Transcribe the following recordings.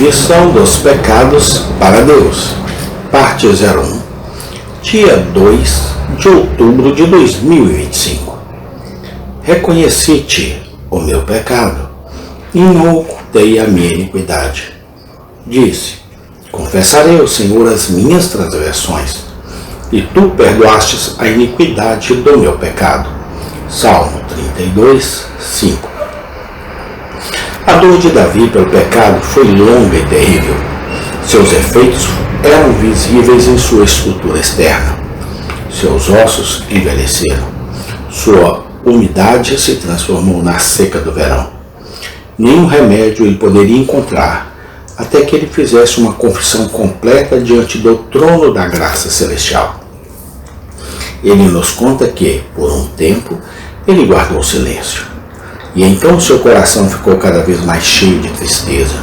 Confissão dos pecados para Deus, parte 01, dia 2 de outubro de 2025. Reconheci-te o meu pecado e não ocultei a minha iniquidade. Disse: confessarei ao Senhor as minhas transgressões, e tu perdoastes a iniquidade do meu pecado. Salmo 32, 5. A dor de Davi pelo pecado foi longa e terrível. Seus efeitos eram visíveis em sua estrutura externa. Seus ossos envelheceram. Sua umidade se transformou na seca do verão. Nenhum remédio ele poderia encontrar até que ele fizesse uma confissão completa diante do trono da graça celestial. Ele nos conta que, por um tempo, ele guardou silêncio. E então seu coração ficou cada vez mais cheio de tristeza,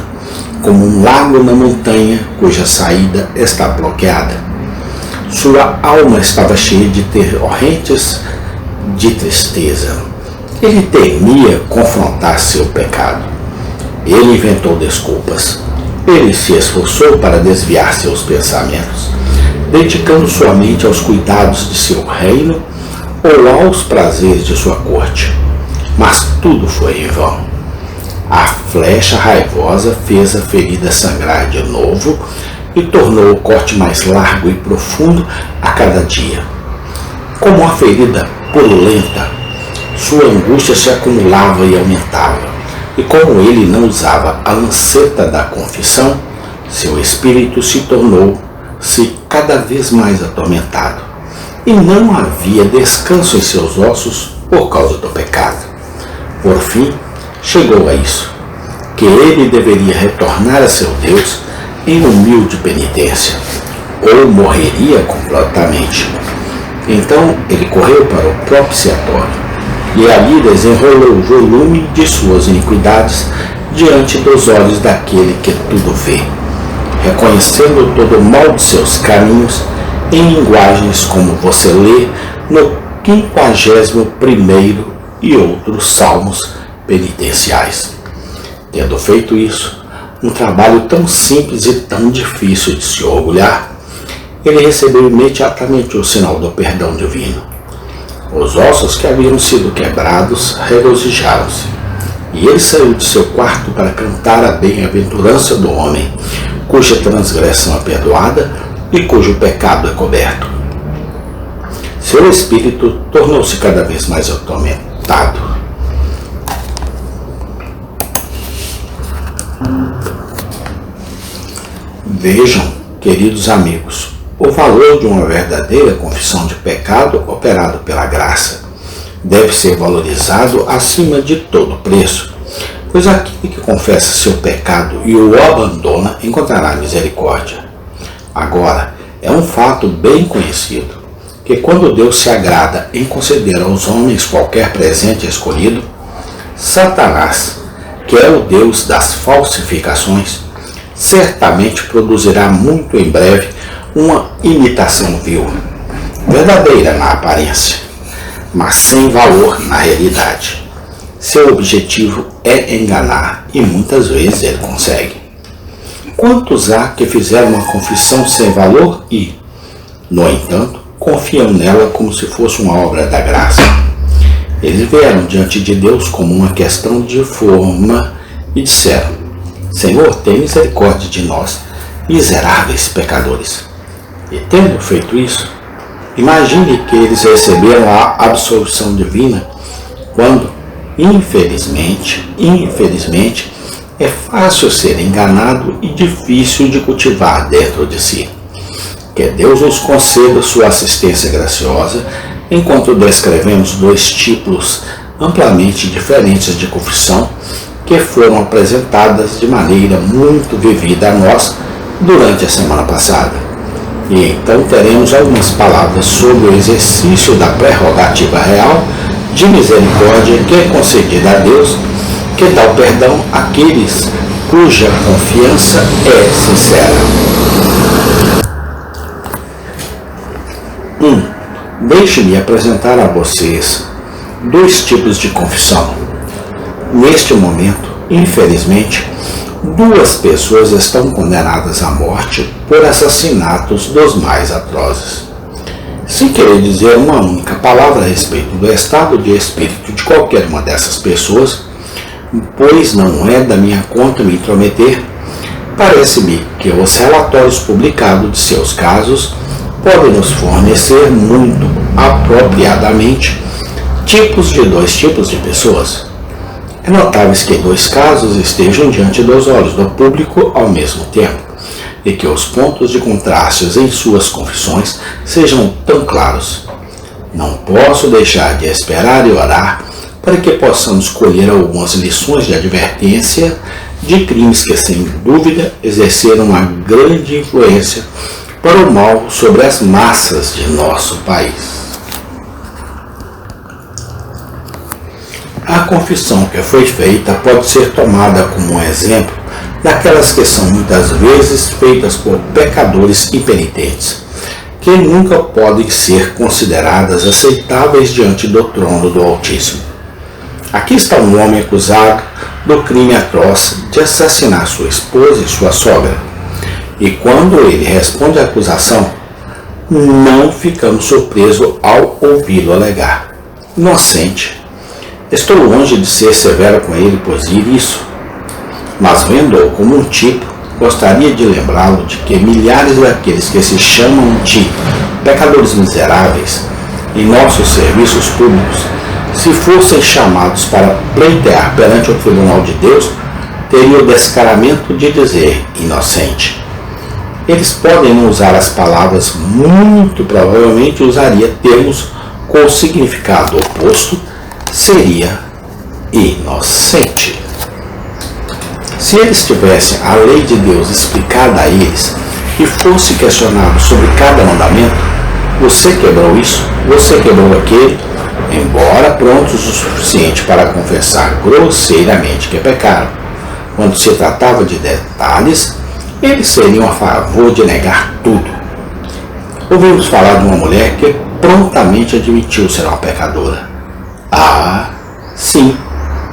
como um lago na montanha cuja saída está bloqueada. Sua alma estava cheia de torrentes de tristeza. Ele temia confrontar seu pecado. Ele inventou desculpas. Ele se esforçou para desviar seus pensamentos, dedicando sua mente aos cuidados de seu reino ou aos prazeres de sua corte. Mas tudo foi em vão. A flecha raivosa fez a ferida sangrar de novo e tornou o corte mais largo e profundo a cada dia. Como uma ferida purulenta, sua angústia se acumulava e aumentava. E como ele não usava a lanceta da confissão, seu espírito se tornou-se cada vez mais atormentado. E não havia descanso em seus ossos por causa do pecado. Por fim, chegou a isso, que ele deveria retornar a seu Deus em humilde penitência, ou morreria completamente. Então ele correu para o propiciatório, e ali desenrolou o volume de suas iniquidades diante dos olhos daquele que tudo vê, reconhecendo todo o mal de seus caminhos em linguagens como você lê no 51º e outros salmos penitenciais. Tendo feito isso, um trabalho tão simples e tão difícil de se orgulhar, ele recebeu imediatamente o sinal do perdão divino. Os ossos que haviam sido quebrados regozijaram-se, e ele saiu de seu quarto para cantar a bem-aventurança do homem, cuja transgressão é perdoada e cujo pecado é coberto. Seu espírito tornou-se cada vez mais atormentado. Vejam, queridos amigos, o valor de uma verdadeira confissão de pecado operado pela graça deve ser valorizado acima de todo preço, pois aquele que confessa seu pecado e o abandona encontrará misericórdia. Agora, é um fato bem conhecido que quando Deus se agrada em conceder aos homens qualquer presente escolhido, Satanás, que é o Deus das falsificações, certamente produzirá muito em breve uma imitação vil, verdadeira na aparência, mas sem valor na realidade. Seu objetivo é enganar e muitas vezes ele consegue. Quantos há que fizeram uma confissão sem valor e, no entanto, confiam nela como se fosse uma obra da graça? Eles vieram diante de Deus como uma questão de forma e disseram: Senhor, tem misericórdia de nós, miseráveis pecadores. E tendo feito isso, imagine que eles receberam a absolvição divina quando, infelizmente, é fácil ser enganado e difícil de cultivar dentro de si. Que Deus nos conceda sua assistência graciosa enquanto descrevemos dois tipos amplamente diferentes de confissão que foram apresentadas de maneira muito vivida a nós durante a semana passada. E então teremos algumas palavras sobre o exercício da prerrogativa real de misericórdia que é concedida a Deus, que dá o perdão àqueles cuja confiança é sincera. Deixe-me apresentar a vocês dois tipos de confissão. Neste momento, infelizmente, 2 pessoas estão condenadas à morte por assassinatos dos mais atrozes. Sem querer dizer uma única palavra a respeito do estado de espírito de qualquer uma dessas pessoas, pois não é da minha conta me intrometer, parece-me que os relatórios publicados de seus casos podem nos fornecer muito apropriadamente dois tipos de pessoas. É notável que 2 casos estejam diante dos olhos do público ao mesmo tempo, e que os pontos de contrastes em suas confissões sejam tão claros. Não posso deixar de esperar e orar para que possamos colher algumas lições de advertência de crimes que, sem dúvida, exerceram uma grande influência para o mal sobre as massas de nosso país. A confissão que foi feita pode ser tomada como um exemplo daquelas que são muitas vezes feitas por pecadores impenitentes, que nunca podem ser consideradas aceitáveis diante do trono do Altíssimo. Aqui está um homem acusado do crime atroz de assassinar sua esposa e sua sogra, e quando ele responde à acusação, não ficamos surpresos ao ouvi-lo alegar: inocente. Estou longe de ser severo com ele por isso, mas vendo-o como um tipo, gostaria de lembrá-lo de que milhares daqueles que se chamam de pecadores miseráveis em nossos serviços públicos, se fossem chamados para pleitear perante o tribunal de Deus, teriam o descaramento de dizer inocente. Eles podem não usar as palavras, muito provavelmente usaria termos com o significado oposto, seria inocente. Se eles tivessem a lei de Deus explicada a eles e fosse questionado sobre cada mandamento, você quebrou isso, você quebrou aquele, embora prontos o suficiente para confessar grosseiramente que pecaram, quando se tratava de detalhes, eles seriam a favor de negar tudo. Ouvimos falar de uma mulher que prontamente admitiu ser uma pecadora. Ah, sim,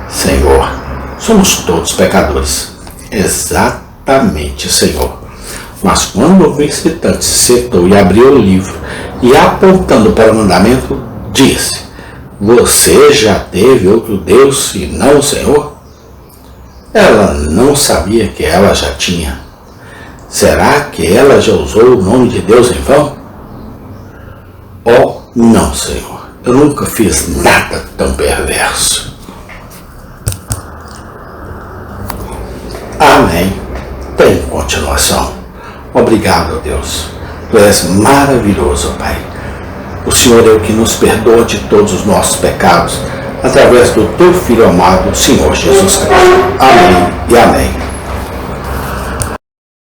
Senhor, somos todos pecadores. Exatamente, Senhor. Mas quando o visitante se sentou e abriu o livro e, apontando para o mandamento, disse: você já teve outro Deus e não o Senhor? Ela não sabia que ela já tinha. Será que ela já usou o nome de Deus em vão? Oh, não, Senhor. Eu nunca fiz nada tão perverso. Amém. Tem continuação. Obrigado, Deus. Tu és maravilhoso, Pai. O Senhor é o que nos perdoa de todos os nossos pecados, através do Teu Filho amado, Senhor Jesus Cristo. Amém e amém.